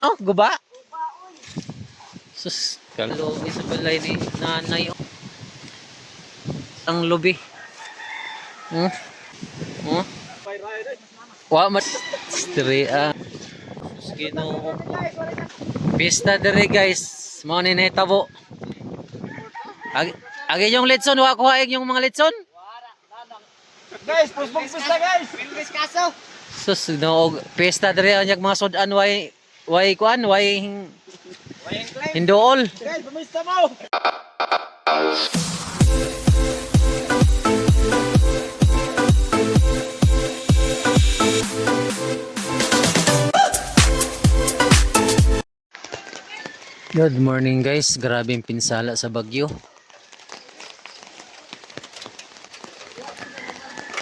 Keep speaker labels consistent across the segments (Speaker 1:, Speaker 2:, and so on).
Speaker 1: Oh, guba. Sus, kalubi sa balay ni nanay. Oh. Ang lubi. Hmm? Hmm? Wa mat diri sus Ginoo ko. Pista diri guys. Mao ni nahitabo. Agi yung litson wa ko haig yung mga litson.
Speaker 2: Guys, pusbong pista guys. Pilbis kaso.
Speaker 1: Sus no pista diri anyag mga sudan way kuan way hindool.
Speaker 2: Guys, pumista mo.
Speaker 1: Good morning guys, grabing pinsala sa Bagyo.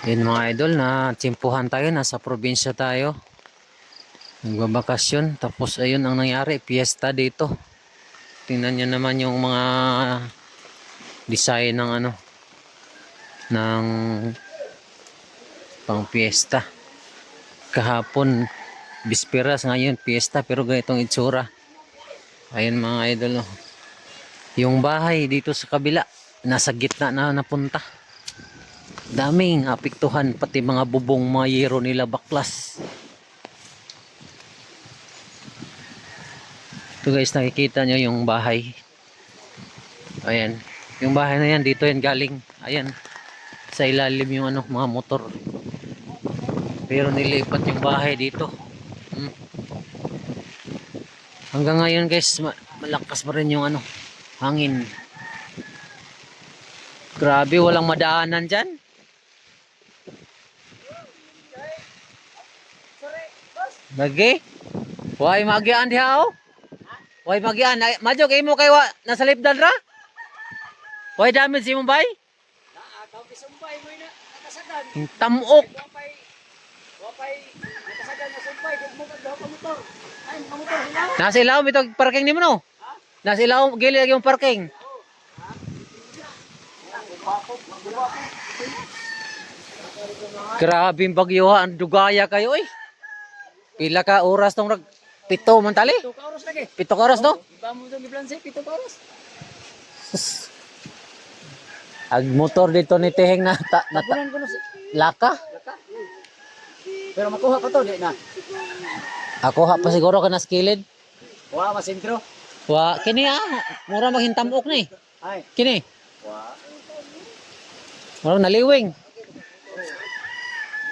Speaker 1: Yan mga idol, na tsimpuhan tayo, nasa probinsya tayo. Nagbabakasyon, tapos ayun ang nangyari, fiesta dito. Tingnan nyo naman yung mga design ng ano, ng pang fiesta. Kahapon, bisperas, ngayon fiesta, pero ganitong itsura. Ayun mga idol, oh. Yung bahay dito sa kabila, nasa gitna na napunta. Daming apektuhan, pati mga bubong, mga yero nila baklas. Ito guys, nakikita nyo yung bahay. Ayan, yung bahay na yan, dito yan galing. Ayan, sa ilalim yung ano, mga motor. Pero nilipat yung bahay dito. Hanggang ngayon guys, malakas pa rin yung ano, hangin. Grabe, walang madaanan dyan. Lagi? Why magian diha oh? Why magian? Madyo kay mo kay wa nasa lipdan ra? Why damage si Mumbai?
Speaker 2: Naakaw kisumpay mo na nakasagan.
Speaker 1: Tamok.
Speaker 2: Wapay nakasagan na sumpay, gud mo kadto ka motor. Ay, motor sila.
Speaker 1: Nasa ilaw mitog parking nimo no? Nasa ilaw gili lagi yung parking. Grabe yung bagyo ha, ang dugaya kayo eh. Pila ka oras tong pito man tali?
Speaker 2: 2 ka oras lagi.
Speaker 1: 7 ka oras no?
Speaker 2: Iba mo tong giplanse 7 ka oras.
Speaker 1: Ag motor dito ni Teheng na
Speaker 2: Tapunan ko no
Speaker 1: laka.
Speaker 2: Pero makuha pa to di na.
Speaker 1: Ako ha pa siguro ka na skilled.
Speaker 2: Wa masintro.
Speaker 1: Wa kini mura maghintamok ni.
Speaker 2: Ay,
Speaker 1: Kini.
Speaker 2: wa.
Speaker 1: Mura naliwing.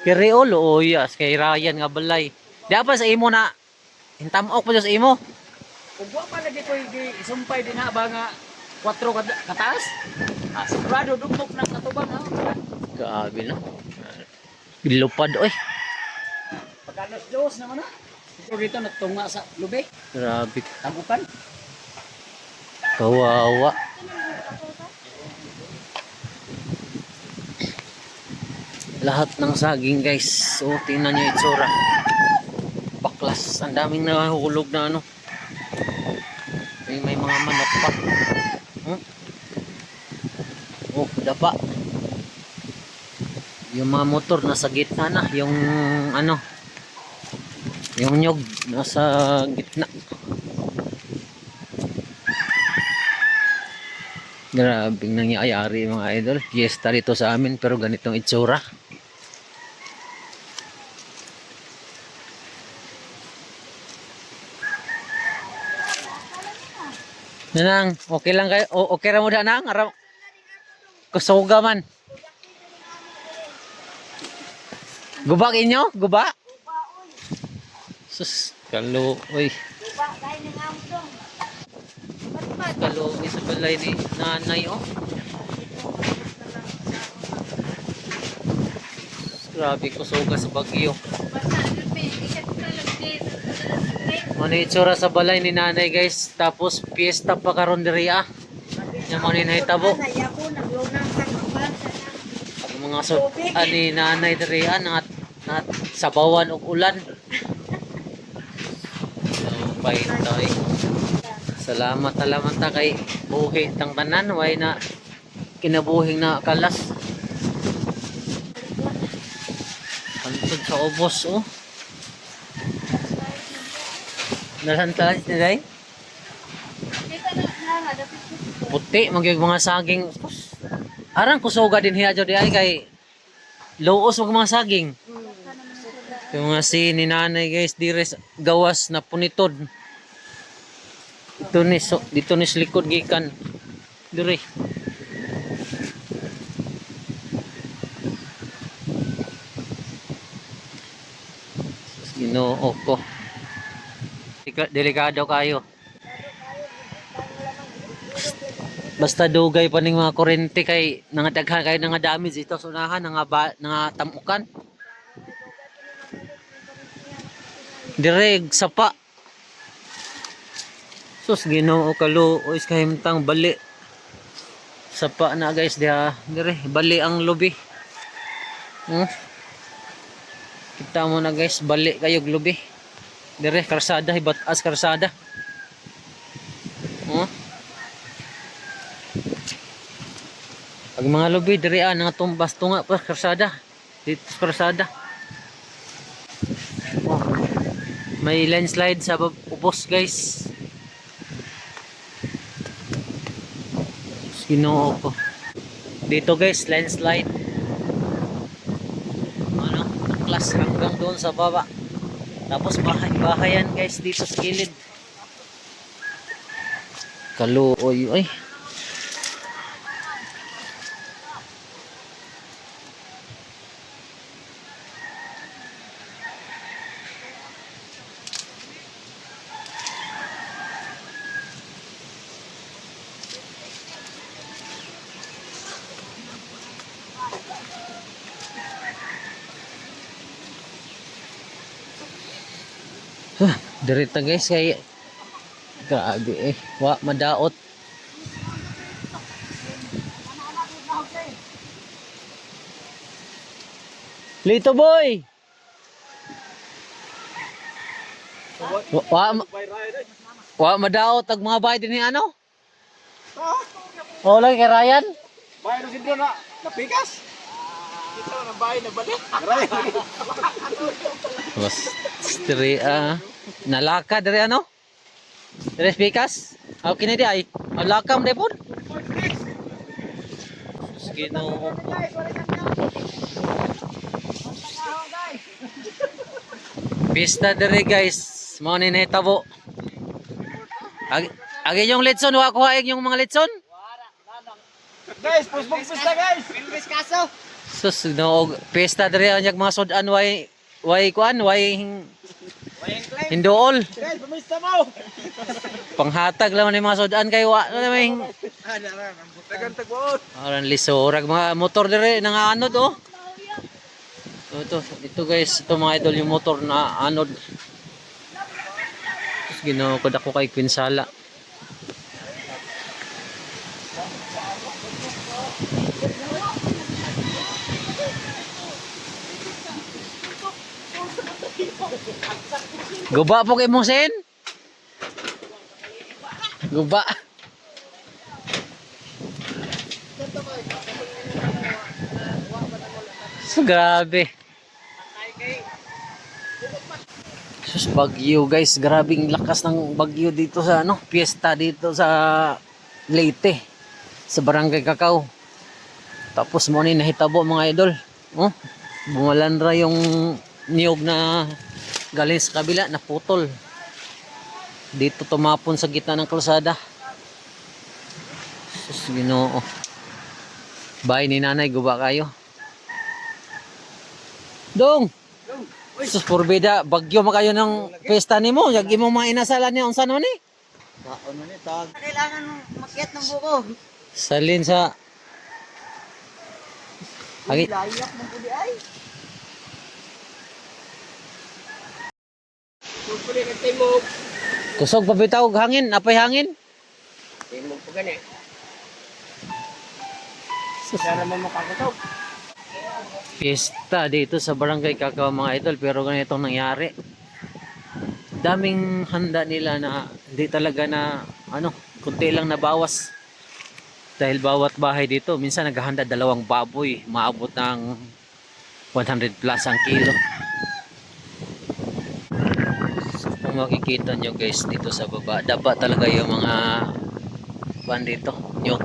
Speaker 1: Kiriol o yes kay Ryan nga balay. Dapat sa imo na hintamok pa sa imo.
Speaker 2: Kung wa pa lagi ko isumpay din ha ba nga 4 kataas. Sigurado dugmok na katubang ha.
Speaker 1: Grabe no. Bilupad oy.
Speaker 2: Pagkalas dos naman ha. Ito dito natunga sa lubi.
Speaker 1: Grabe.
Speaker 2: Tabukan.
Speaker 1: Kawawa. Lahat ng saging guys. So tingnan niyo itsura. Baklas. Ang daming nahulog na ano. May mga manok pa. Oh, dapa. Yung mga motor nasa gitna na. Yung ano. Yung nyog nasa gitna. Grabing nangyayari mga idol. Fiesta dito sa amin pero ganitong itsura. Nanang, okay lang kayo? Okay ra mo da nang? Ara kusuga man. Guba inyo? Guba? Sus, kalo, oy. Kalo ni sa balay ni nanay oh. Grabe kusuga sa Bagyo. Ano itsura sa balay ni nanay guys. Tapos fiesta pa karon diri yung mga ninahitabo. Ang mga ni nanay diri na sabawan og ulan. So, pahintoy. Salamat ta kay buhi tang tanan way na kinabuhing na kalas. Antod sa ubos oh. Nasaan talas ni Day? Puti, magyug mga saging. Arang kusuga din hiya jud ay kay luos mag mga saging. Yung mga si ni nanay guys, dires gawas na punitod. Dito ni sa likod gikan. Dire. Ginoo ko. Delikado kayo. Basta dugay pa ning mga kurente kay nangadaghan kayo nga damage dito sa unahan nga tamukan. Direg sapa. Sus Ginoo kaluoy sa himtang bali. Sapa na guys diha. Dire bali ang lubi. Kita mo na guys bali kayo lubi. Dire karsada hibat-as karsada. Pag mga lubi diri nga tumbas tunga pa karsada. Dito sa karsada. May landslide sa ubos guys. Ginoo ko. Dito guys landslide. Ano, taklas hanggang doon sa baba. Tapos bahayan guys dito sa gilid. Kaluoy ay. Dirita guys kay grabe wa madaot. Lito boy. Wa madaot ag mga bahay din ni ano? Oh lagi kay Ryan.
Speaker 2: Bahay na sidro na napikas. Ito na bahay na balik.
Speaker 1: Mas diri nalaka diri ano? Diri pikas. Okay na di ay. Malakam de pod. Ginoo. Pista diri guys. Mo ni nahitabo. Agi yung litson wa ko haig yung mga litson.
Speaker 2: Guys, pusbog pista guys. Pilbis kaso.
Speaker 1: Sus no pista diri anyag mga sudan way kuan way hindool.
Speaker 2: Guys, pumista mo.
Speaker 1: Panghatag lang ni mga sudan kay wa may
Speaker 2: Tagan tagbuot.
Speaker 1: aran lisorag mga motor dire nga anod oh. Ito guys, ito mga idol yung motor na anod. Ginoo ko dako kay Quinsala. Guba po kay Mosen. Guba. So, grabe. Sus bagyo guys, grabing lakas ng bagyo dito sa ano, piyesta dito sa Leyte, sa Barangay Cacao. Tapos mo ni nahitabo mga idol. Oh, bumalanra yung niyog na galing sa kabila, naputol. Dito tumapon sa gitna ng kalsada. Sus Ginoo. Bahay ni nanay, guba kayo. Dong! Sus porbida, bagyo makayo ng pesta nimo, yag imong mga inasalan niya unsa no ni?
Speaker 2: Ano ni tag? Kailangan makiat ng buko.
Speaker 1: Salin sa Agi
Speaker 2: Layak ng pudi ay. Pupuli ng timog.
Speaker 1: kusog pabitaw og hangin, apay hangin.
Speaker 2: Timog po gani. Sana mo makakatog.
Speaker 1: Pista dito sa Barangay Cacao mga idol, pero ganitong nangyari. Daming handa nila na hindi talaga na ano, kunti lang nabawas. Dahil bawat bahay dito, minsan naghahanda 2 baboy, maabot ng 100 plus ang kilo. makikita nyo guys dito sa baba, daba talaga yung mga pan dito, yung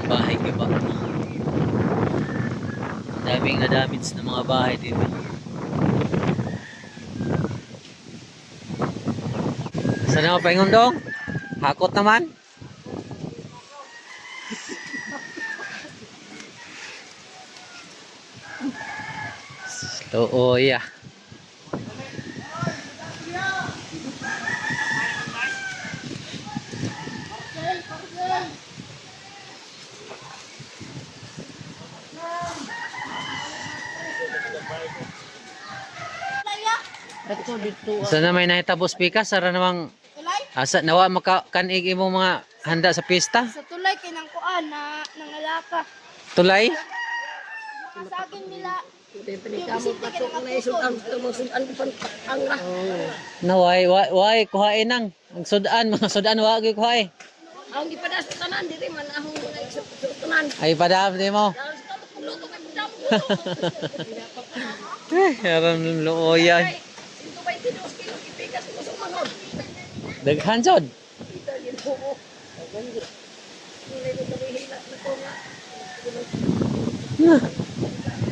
Speaker 1: bahay diba? Daming na-damage na mga bahay dito. Saan na paingon dong? Hakot naman. Oo, yeah.
Speaker 3: Ito dito.
Speaker 1: Saan na may nahitabo pikas? Sara namang
Speaker 3: Tulay?
Speaker 1: asa nawa makakanиг imo mga handa sa pista?
Speaker 3: Sa tulay kinang kuan na nangalaka.
Speaker 1: Tulay?
Speaker 3: Sa akin nila.
Speaker 1: Why kuhain nang ang sudan mga sudan wa gyud kuhay.
Speaker 3: Ang gipadas tanan diri man ahong tanan.
Speaker 1: Ay padam di mo. Aram looyan. Daghan jud.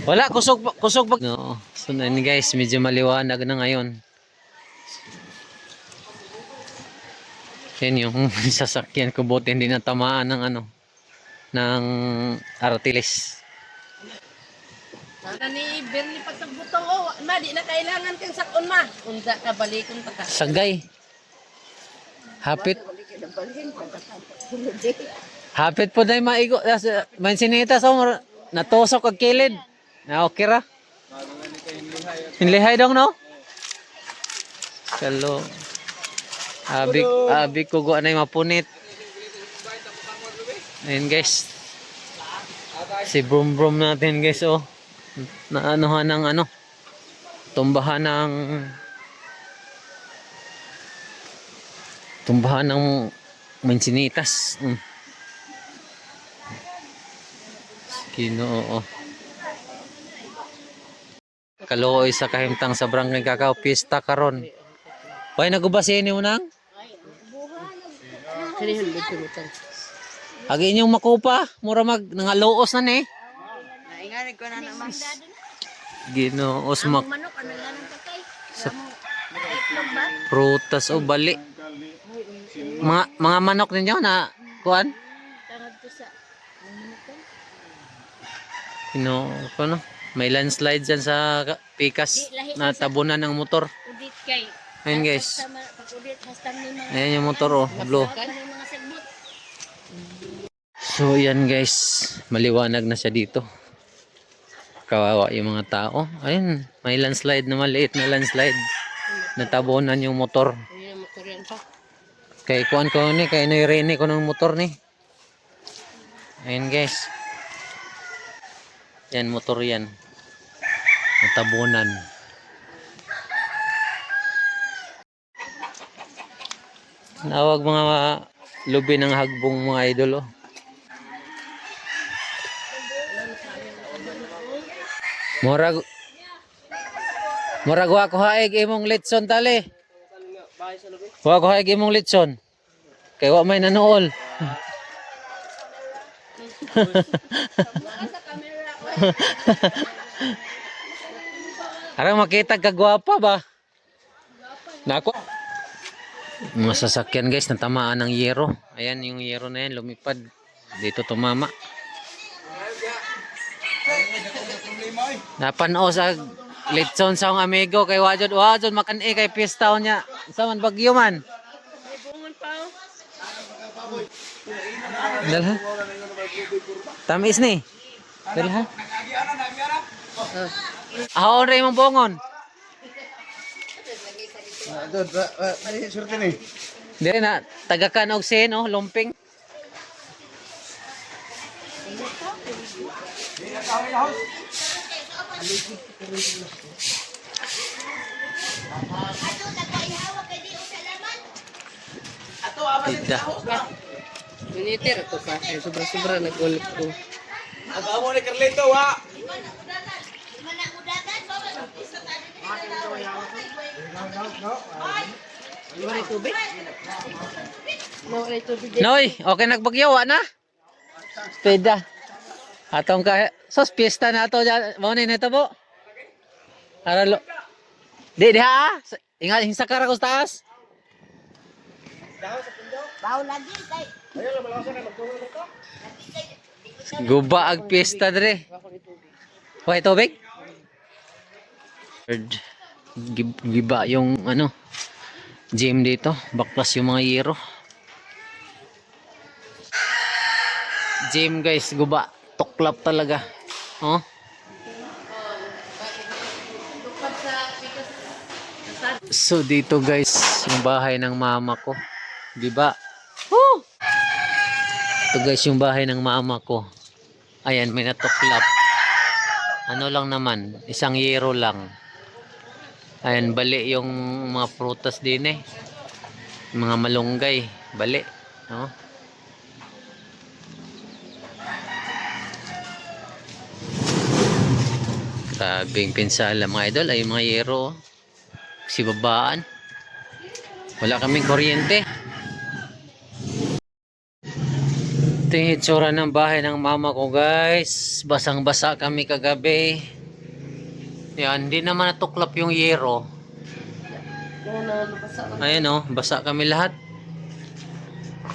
Speaker 1: Wala kusog pag no. So na ni guys, medyo maliwanag na ngayon. Yan yung sasakyan ko, buti hindi natamaan ng ano ng artiles.
Speaker 3: Ana ni Bernie pagtagbutong oh, ma di na kailangan kang sakon ma. Unsa ka balikon pa ka.
Speaker 1: Sagay. Hapit. Hapit po dahil maigo. Mansinita sa natusok kag kilid. Na okay ra. Hinlihay dong no? Kalo. Abig ko go anay mapunit. Ayun guys. Si brum brum natin guys oh. Na anuhan ng ano. Tumbahan ng mansinitas. Ginoo. Kaluoy sa kahimtang sa barangay Kakao pista karon. Way nagubasin ni mo nang?
Speaker 3: Kanihan dito mo tan.
Speaker 1: Agi inyong makupa, mura nangaluos na ni.
Speaker 3: Naingan ko na naman.
Speaker 1: Ginoos
Speaker 3: Manok ano lang kakay.
Speaker 1: sa
Speaker 3: Itlog ba?
Speaker 1: prutas o bali. Mga manok ninyo na kuan?
Speaker 3: Tangad ko sa
Speaker 1: Ano? May landslide dyan sa pikas na tabunan ng motor.
Speaker 3: udit kay.
Speaker 1: Ayun guys.
Speaker 3: Pag udit hasta ni mga
Speaker 1: Ayan yung motor oh, blue.
Speaker 3: mga sagbot.
Speaker 1: So yan guys, maliwanag na siya dito. Kawawa yung mga tao. Ayun, may landslide na maliit na landslide. Natabunan yung motor.
Speaker 3: Ayun motor yan pa.
Speaker 1: Kay kuan ko ni, kay nairene ko ng motor ni. Ayun guys. Yan motor yan. Natabunan. Nawag mga lubi ng hagbong mga idol oh. Murag wa ko haig imong litson tali. Wa ko haig imong litson. Kay wa may nanuol. Arang makita ka gwapa ba? Nako. Mga sasakyan guys, natamaan ng yero. Ayan yung yero na yan, lumipad. Dito tumama. Napano sa litson sa akong amigo kay wajod makan kay pista niya. Sa man bagyo man. Dalha. Tamis ni. Dalha. Ahon rin mong bongon.
Speaker 4: Surti ni.
Speaker 1: Dire na tagakan og sin oh, lumping. Tidak.
Speaker 3: Miniter to ka. Sobra-sobra nag-ulit ko.
Speaker 4: Amo ni Carlito wa.
Speaker 3: Wala tubig? Wala tubig.
Speaker 1: Noy, okay nagbagyawa na? Peda. Atong ka sos piyesta na to mo ni nito po. Aralo. Di ha. Ingat hinsa ka ra ko sa taas.
Speaker 3: Baw lagi kay.
Speaker 1: Guba ag piyesta dire. Hoy tubig. Giba yung ano gym dito, baklas yung mga yero. Gym guys, guba, tuklap talaga. Oh. So dito guys, yung bahay ng mama ko. Diba? Woo! Ito guys yung bahay ng mama ko. Ayan, may natuklap. Ano lang naman, isang yero lang. Ayan, bali yung mga prutas din eh. Mga malunggay, bali. No? Grabing pinsala mga idol, ay mga yero. Si babaan. Wala kaming kuryente. Ito yung itsura ng bahay ng mama ko guys. Basang-basa kami kagabi. Yan, hindi naman natuklap yung yero. Ayan o, basa kami lahat.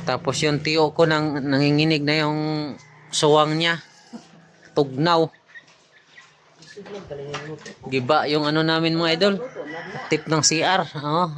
Speaker 1: Tapos yung tiyo ko nanginginig na yung suwang niya. Tugnaw. Giba yung ano namin mga idol. Tip ng CR. Oh.